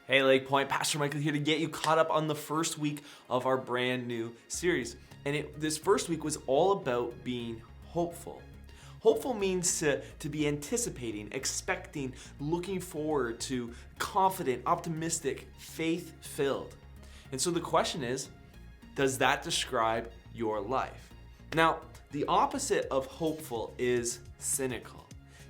Hey Lake Point, Pastor Michael here to get you caught up on the first week of our brand new series. And this first week was all about being hopeful. Hopeful means to be anticipating, expecting, looking forward to, confident, optimistic, faith-filled. And so the question is, does that describe your life? Now, the opposite of hopeful is cynical.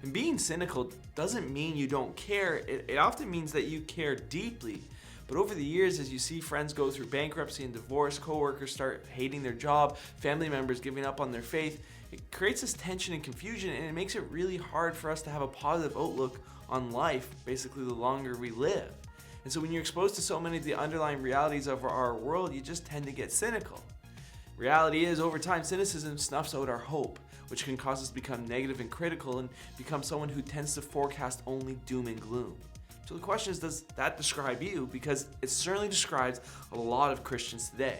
And being cynical doesn't mean you don't care. It often means that you care deeply. But over the years, as you see friends go through bankruptcy and divorce, coworkers start hating their job, family members giving up on their faith, it creates this tension and confusion, and it makes it really hard for us to have a positive outlook on life, basically the longer we live. And so when you're exposed to so many of the underlying realities of our world, you just tend to get cynical. Reality is, over time, cynicism snuffs out our hope, which can cause us to become negative and critical and become someone who tends to forecast only doom and gloom. So the question is, does that describe you? Because it certainly describes a lot of Christians today.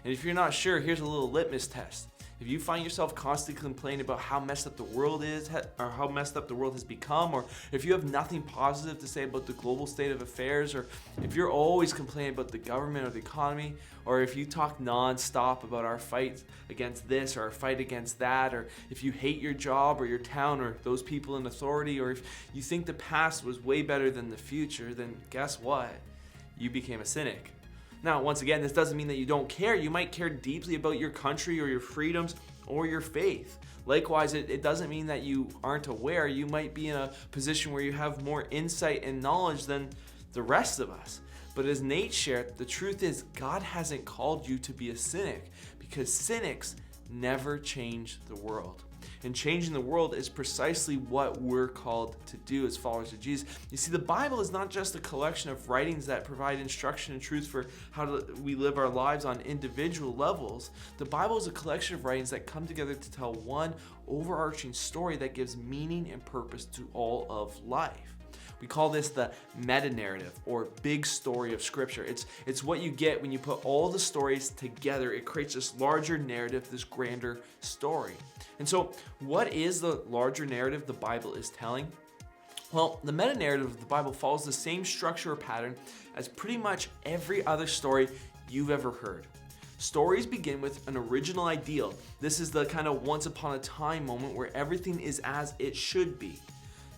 And if you're not sure, here's a little litmus test. If you find yourself constantly complaining about how messed up the world is, or how messed up the world has become, or if you have nothing positive to say about the global state of affairs, or if you're always complaining about the government or the economy, or if you talk nonstop about our fight against this or our fight against that, or if you hate your job or your town or those people in authority, or if you think the past was way better than the future, then guess what? You became a cynic. Now, once again, this doesn't mean that you don't care. You might care deeply about your country or your freedoms or your faith. Likewise, it doesn't mean that you aren't aware. You might be in a position where you have more insight and knowledge than the rest of us. But as Nate shared, the truth is God hasn't called you to be a cynic, because cynics never change the world. And changing the world is precisely what we're called to do as followers of Jesus. You see, the Bible is not just a collection of writings that provide instruction and truth for how we live our lives on individual levels. The Bible is a collection of writings that come together to tell one overarching story that gives meaning and purpose to all of life. We call this the meta-narrative, or big story of Scripture. It's what you get when you put all the stories together. It creates this larger narrative, this grander story. And so, what is the larger narrative the Bible is telling? Well, the meta-narrative of the Bible follows the same structure or pattern as pretty much every other story you've ever heard. Stories begin with an original ideal. This is the kind of once upon a time moment where everything is as it should be.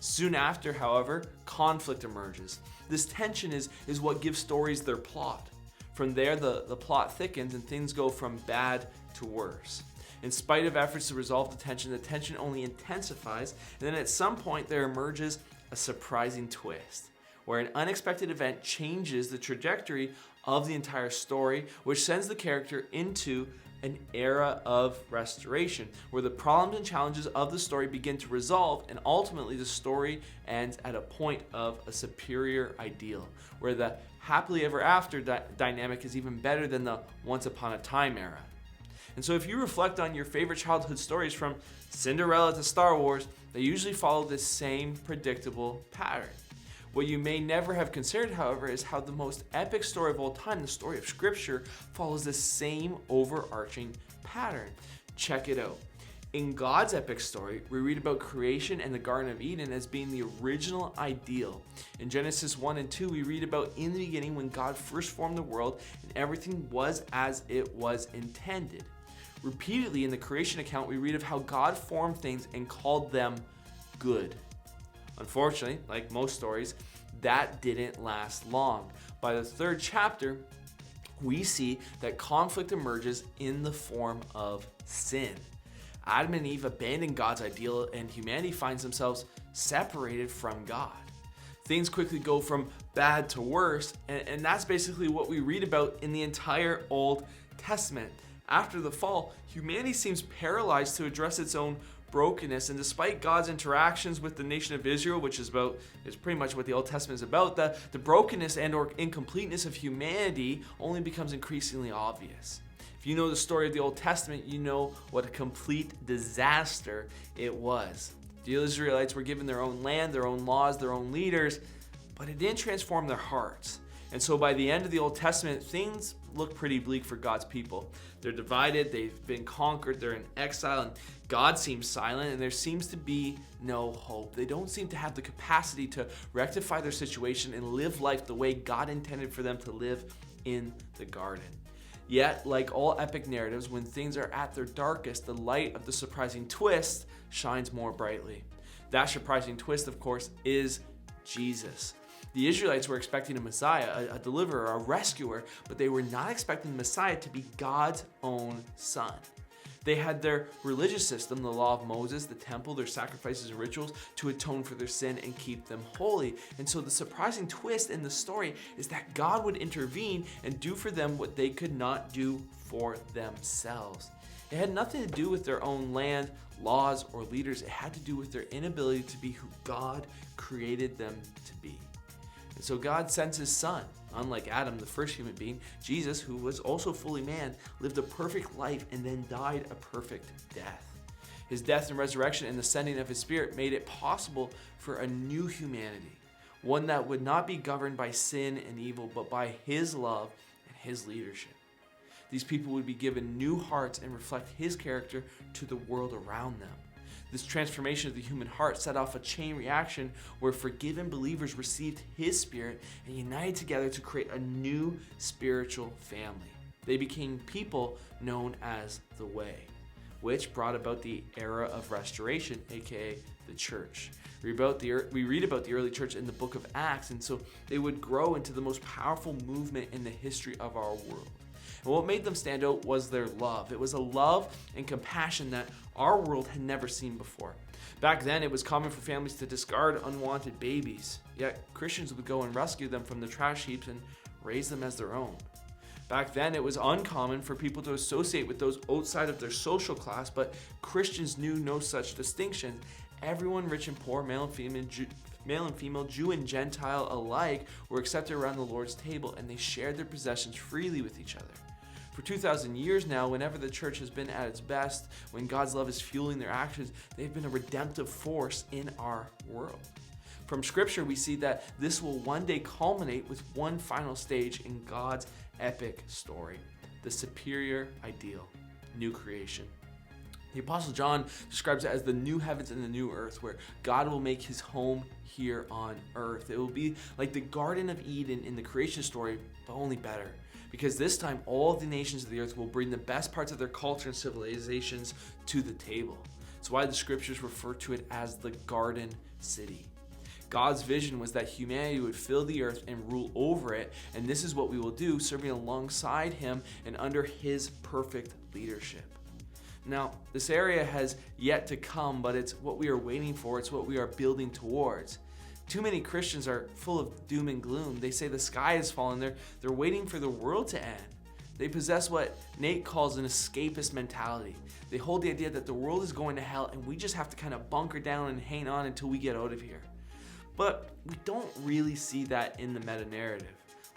Soon after, however, conflict emerges. This tension is what gives stories their plot. From there, the plot thickens and things go from bad to worse. In spite of efforts to resolve the tension only intensifies, and then at some point there emerges a surprising twist, where an unexpected event changes the trajectory of the entire story, which sends the character into an era of restoration, where the problems and challenges of the story begin to resolve, and ultimately the story ends at a point of a superior ideal, where the happily ever after dynamic is even better than the once upon a time era. And so if you reflect on your favorite childhood stories, from Cinderella to Star Wars, they usually follow this same predictable pattern. What you may never have considered, however, is how the most epic story of all time, the story of Scripture, follows the same overarching pattern. Check it out. In God's epic story, we read about creation and the Garden of Eden as being the original ideal. In Genesis 1 and 2, we read about in the beginning when God first formed the world and everything was as it was intended. Repeatedly in the creation account, we read of how God formed things and called them good. Unfortunately, like most stories, that didn't last long. By the third chapter, we see that conflict emerges in the form of sin. Adam and Eve abandon God's ideal, and humanity finds themselves separated from God. Things quickly go from bad to worse, and that's basically what we read about in the entire Old Testament. After the fall, humanity seems paralyzed to address its own brokenness, and despite God's interactions with the nation of Israel, which is pretty much what the Old Testament is about, the brokenness and or incompleteness of humanity only becomes increasingly obvious. If you know the story of the Old Testament, you know what a complete disaster it was. The Israelites were given their own land, their own laws, their own leaders, but it didn't transform their hearts. And so by the end of the Old Testament, things look pretty bleak for God's people. They're divided, they've been conquered, they're in exile, and God seems silent, and there seems to be no hope. They don't seem to have the capacity to rectify their situation and live life the way God intended for them to live in the garden. Yet, like all epic narratives, when things are at their darkest, the light of the surprising twist shines more brightly. That surprising twist, of course, is Jesus. The Israelites were expecting a Messiah, a deliverer, a rescuer, but they were not expecting the Messiah to be God's own son. They had their religious system, the law of Moses, the temple, their sacrifices and rituals to atone for their sin and keep them holy. And so the surprising twist in the story is that God would intervene and do for them what they could not do for themselves. It had nothing to do with their own land, laws, or leaders. It had to do with their inability to be who God created them to be. And so God sends his son. Unlike Adam, the first human being, Jesus, who was also fully man, lived a perfect life and then died a perfect death. His death and resurrection and the sending of his Spirit made it possible for a new humanity, one that would not be governed by sin and evil, but by his love and his leadership. These people would be given new hearts and reflect his character to the world around them. This transformation of the human heart set off a chain reaction where forgiven believers received his Spirit and united together to create a new spiritual family. They became people known as the Way, which brought about the era of restoration, aka the church. We read about the early church in the book of Acts, and so they would grow into the most powerful movement in the history of our world. And what made them stand out was their love. It was a love and compassion that our world had never seen before. Back then, it was common for families to discard unwanted babies, yet Christians would go and rescue them from the trash heaps and raise them as their own. Back then, it was uncommon for people to associate with those outside of their social class, but Christians knew no such distinction. Everyone, rich and poor, male and female, Jew and Gentile alike, were accepted around the Lord's table, and they shared their possessions freely with each other. For 2,000 years now, whenever the church has been at its best, when God's love is fueling their actions, they've been a redemptive force in our world. From Scripture, we see that this will one day culminate with one final stage in God's epic story, the superior ideal, new creation. The Apostle John describes it as the new heavens and the new earth, where God will make his home here on earth. It will be like the Garden of Eden in the creation story, but only better. Because this time, all the nations of the earth will bring the best parts of their culture and civilizations to the table. It's why the scriptures refer to it as the Garden City. God's vision was that humanity would fill the earth and rule over it, and this is what we will do, serving alongside him and under his perfect leadership. Now, this area has yet to come, but it's what we are waiting for. It's what we are building towards. Too many Christians are full of doom and gloom. They say the sky is falling. They're waiting for the world to end. They possess what Nate calls an escapist mentality. They hold the idea that the world is going to hell and we just have to kind of bunker down and hang on until we get out of here. But we don't really see that in the meta-narrative.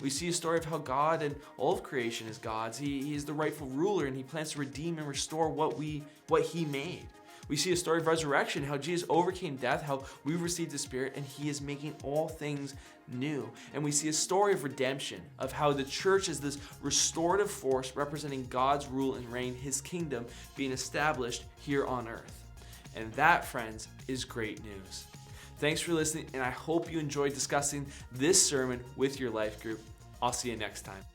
We see a story of how God and all of creation is God's. He is the rightful ruler, and he plans to redeem and restore what he made. We see a story of resurrection, how Jesus overcame death, how we've received the Spirit, and he is making all things new. And we see a story of redemption, of how the church is this restorative force representing God's rule and reign, his kingdom being established here on earth. And that, friends, is great news. Thanks for listening, and I hope you enjoyed discussing this sermon with your life group. I'll see you next time.